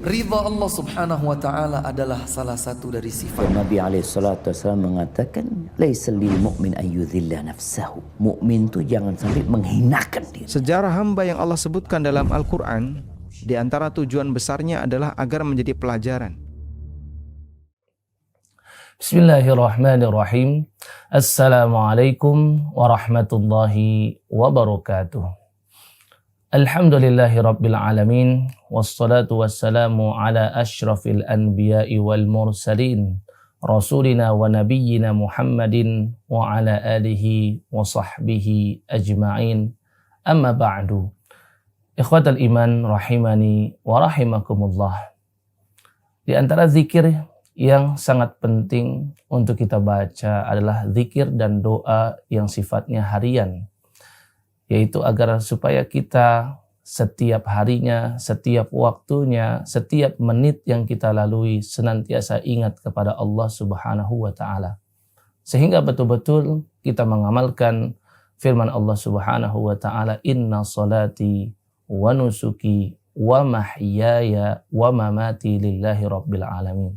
Ridha Allah subhanahu wa ta'ala adalah salah satu dari sifat. Nabi SAW mengatakan, laisa lil mu'min ayyudhilla nafsahu. Mukmin itu jangan sampai menghinakan diri. Sejarah hamba yang Allah sebutkan dalam Al-Quran, di antara tujuan besarnya adalah agar menjadi pelajaran. Bismillahirrahmanirrahim. Assalamualaikum warahmatullahi wabarakatuh. Alhamdulillahi rabbil alamin. Wassalatu wassalamu ala ashrafil anbiya'i wal mursalin, rasulina wa nabiyyina Muhammadin wa ala alihi wa sahbihi ajma'in. Amma ba'du. Ikhwatal iman rahimani wa rahimakumullah. Di antara zikir yang sangat penting untuk kita baca adalah zikir dan doa yang sifatnya harian, yaitu agar supaya kita setiap harinya, setiap waktunya, setiap menit yang kita lalui senantiasa ingat kepada Allah Subhanahu wa ta'ala, sehingga betul-betul kita mengamalkan firman Allah Subhanahu wa ta'ala, inna salati wa nusuki wa mahyaya wa mamati lillahi rabbil alamin.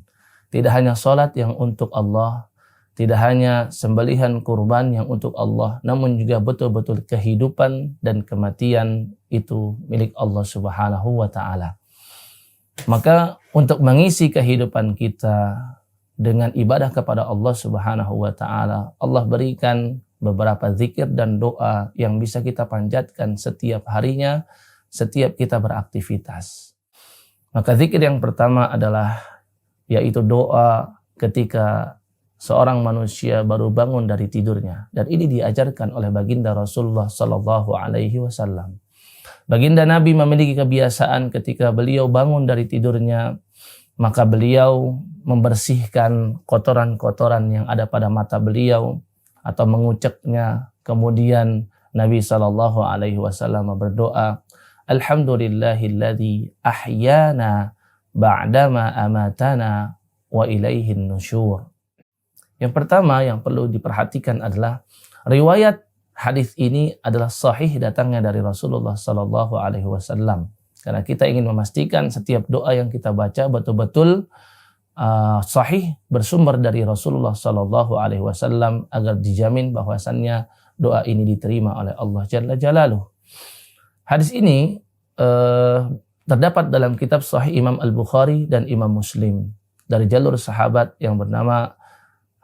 Tidak hanya salat yang untuk Allah, tidak hanya sembelihan kurban yang untuk Allah, namun juga betul-betul kehidupan dan kematian itu milik Allah Subhanahu wa ta'ala. Maka untuk mengisi kehidupan kita dengan ibadah kepada Allah Subhanahu wa ta'ala, Allah berikan beberapa zikir dan doa yang bisa kita panjatkan setiap harinya, setiap kita beraktivitas. Maka zikir yang pertama adalah yaitu doa ketika seorang manusia baru bangun dari tidurnya, dan ini diajarkan oleh baginda Rasulullah sallallahu alaihi wasallam. Baginda Nabi memiliki kebiasaan ketika beliau bangun dari tidurnya, maka beliau membersihkan kotoran-kotoran yang ada pada mata beliau atau menguceknya. Kemudian Nabi sallallahu alaihi wasallam berdoa, Alhamdulillahilladzi ahyana ba'dama amatana wa ilaihin nusyur. Yang pertama yang perlu diperhatikan adalah riwayat hadis ini adalah sahih datangnya dari Rasulullah sallallahu alaihi wasallam. Karena kita ingin memastikan setiap doa yang kita baca betul-betul sahih, bersumber dari Rasulullah sallallahu alaihi wasallam, agar dijamin bahwasannya doa ini diterima oleh Allah Jalla Jalaluh. Hadis ini terdapat dalam kitab Sahih Imam Al-Bukhari dan Imam Muslim dari jalur sahabat yang bernama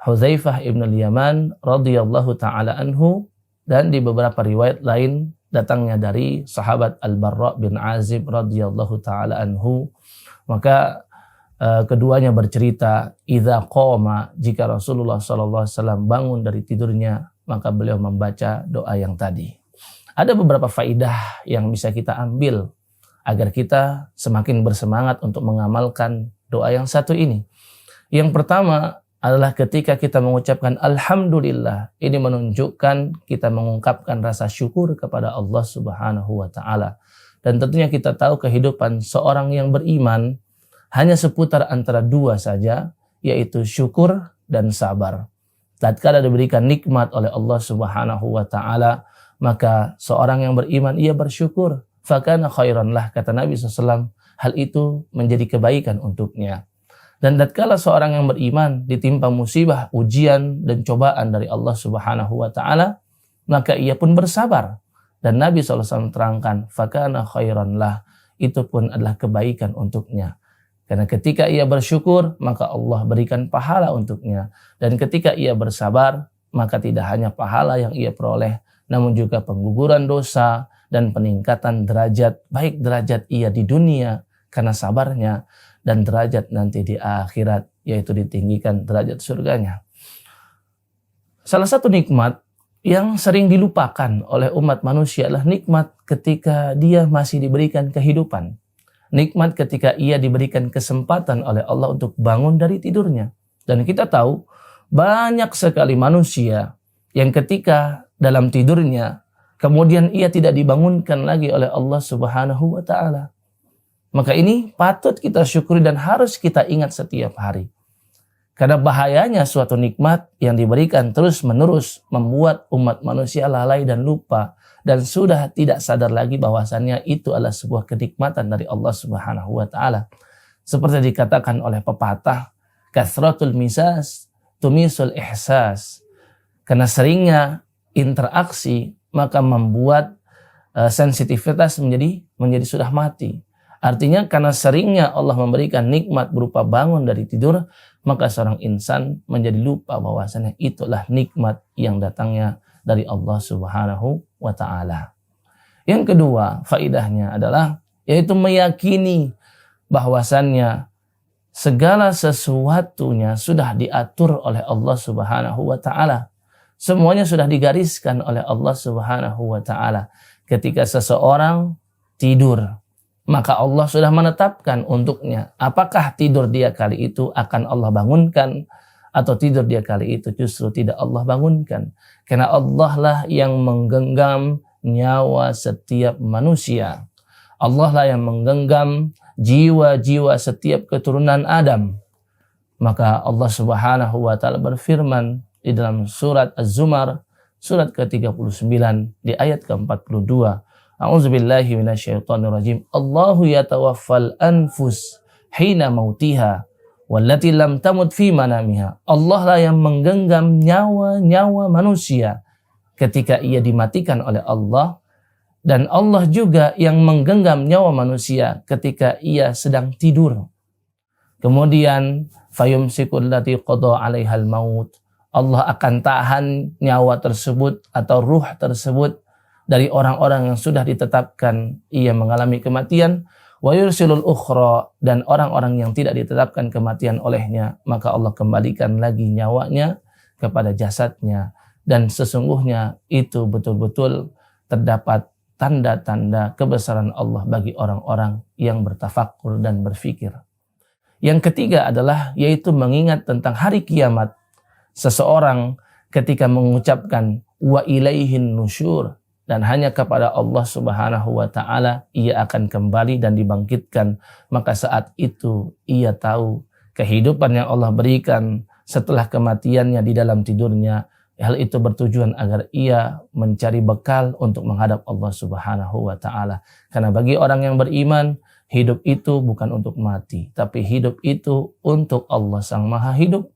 Hudzaifah ibn al-Yaman radhiyallahu ta'ala anhu, dan di beberapa riwayat lain datangnya dari sahabat Al-Barra bin Azib radhiyallahu ta'ala anhu. Maka keduanya bercerita, idza qama, jika Rasulullah sallallahu alaihi wasallam bangun dari tidurnya, maka beliau membaca doa yang tadi. Ada beberapa faidah yang bisa kita ambil agar kita semakin bersemangat untuk mengamalkan doa yang satu ini. Yang pertama adalah ketika kita mengucapkan Alhamdulillah, ini menunjukkan kita mengungkapkan rasa syukur kepada Allah Subhanahu wa ta'ala. Dan tentunya kita tahu kehidupan seorang yang beriman hanya seputar antara dua saja, yaitu syukur dan sabar. Tatkala diberikan nikmat oleh Allah Subhanahu wa ta'ala, maka seorang yang beriman ia bersyukur. Fakana khairan lah, kata Nabi SAW, hal itu menjadi kebaikan untuknya. Dan tatkala seorang yang beriman ditimpa musibah, ujian dan cobaan dari Allah Subhanahu wa ta'ala, maka ia pun bersabar. Dan Nabi SAW terangkan, fakana khairan lah, itu pun adalah kebaikan untuknya. Karena ketika ia bersyukur, maka Allah berikan pahala untuknya. Dan ketika ia bersabar, maka tidak hanya pahala yang ia peroleh, namun juga pengguguran dosa dan peningkatan derajat, baik derajat ia di dunia karena sabarnya, dan derajat nanti di akhirat, yaitu ditinggikan derajat surganya. Salah satu nikmat yang sering dilupakan oleh umat manusia adalah nikmat ketika dia masih diberikan kehidupan. Nikmat ketika ia diberikan kesempatan oleh Allah untuk bangun dari tidurnya. Dan kita tahu banyak sekali manusia yang ketika dalam tidurnya kemudian ia tidak dibangunkan lagi oleh Allah Subhanahu wa ta'ala. Maka ini patut kita syukuri dan harus kita ingat setiap hari. Karena bahayanya suatu nikmat yang diberikan terus-menerus membuat umat manusia lalai dan lupa, dan sudah tidak sadar lagi bahwasannya itu adalah sebuah kenikmatan dari Allah Subhanahu wa taala. Seperti dikatakan oleh pepatah, kathratul misas tumisul ihsas. Karena seringnya interaksi maka membuat sensitivitas menjadi sudah mati. Artinya karena seringnya Allah memberikan nikmat berupa bangun dari tidur, maka seorang insan menjadi lupa bahwasanya itulah nikmat yang datangnya dari Allah Subhanahu wa taala. Yang kedua, faidahnya adalah yaitu meyakini bahwasannya segala sesuatunya sudah diatur oleh Allah Subhanahu wa taala. Semuanya sudah digariskan oleh Allah Subhanahu wa taala. Ketika seseorang tidur, maka Allah sudah menetapkan untuknya apakah tidur dia kali itu akan Allah bangunkan atau tidur dia kali itu justru tidak Allah bangunkan. Karena Allah lah yang menggenggam nyawa setiap manusia. Allah lah yang menggenggam jiwa-jiwa setiap keturunan Adam. Maka Allah Subhanahu wa taala berfirman di dalam surat Az-Zumar surat ke-39 di ayat ke-42. A'udzubillahi minasyaitonirrajim. Allahu yatawaffal anfus hina mautiha wallati lam tamut fi manamiha. Allah lah yang menggenggam nyawa-nyawa manusia ketika ia dimatikan oleh Allah, dan Allah juga yang menggenggam nyawa manusia ketika ia sedang tidur. Kemudian fayumsikul lati qada 'alaihal maut. Allah akan tahan nyawa tersebut atau ruh tersebut dari orang-orang yang sudah ditetapkan ia mengalami kematian, wa yursilul ukhra, dan orang-orang yang tidak ditetapkan kematian olehnya, maka Allah kembalikan lagi nyawanya kepada jasadnya. Dan sesungguhnya itu betul-betul terdapat tanda-tanda kebesaran Allah bagi orang-orang yang bertafakur dan berfikir. Yang ketiga adalah yaitu mengingat tentang hari kiamat. Seseorang ketika mengucapkan wa ilaihin nusyur, dan hanya kepada Allah Subhanahu wa taala ia akan kembali dan dibangkitkan, maka saat itu ia tahu kehidupan yang Allah berikan setelah kematiannya di dalam tidurnya, hal itu bertujuan agar ia mencari bekal untuk menghadap Allah Subhanahu wa taala. Karena bagi orang yang beriman, hidup itu bukan untuk mati, tapi hidup itu untuk Allah Sang Maha Hidup.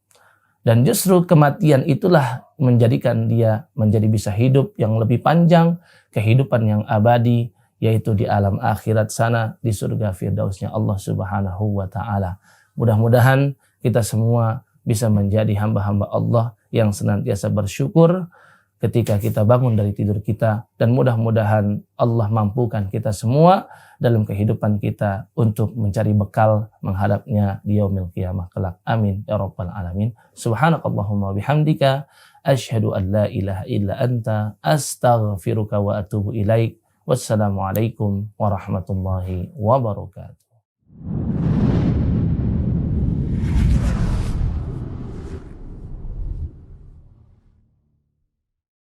Dan justru kematian itulah menjadikan dia menjadi bisa hidup yang lebih panjang, kehidupan yang abadi, yaitu di alam akhirat sana, di surga firdausnya Allah Subhanahu wa taala. Mudah-mudahan kita semua bisa menjadi hamba-hamba Allah yang senantiasa bersyukur ketika kita bangun dari tidur kita, dan mudah-mudahan Allah mampukan kita semua dalam kehidupan kita untuk mencari bekal menghadapnya di yaumil qiyamah kelak. Amin ya rabbal alamin. Subhanakallahumma bihamdika asyhadu an la ilaha illa anta astaghfiruka wa atubu ilaik. Wassalamualaikum warahmatullahi wabarakatuh.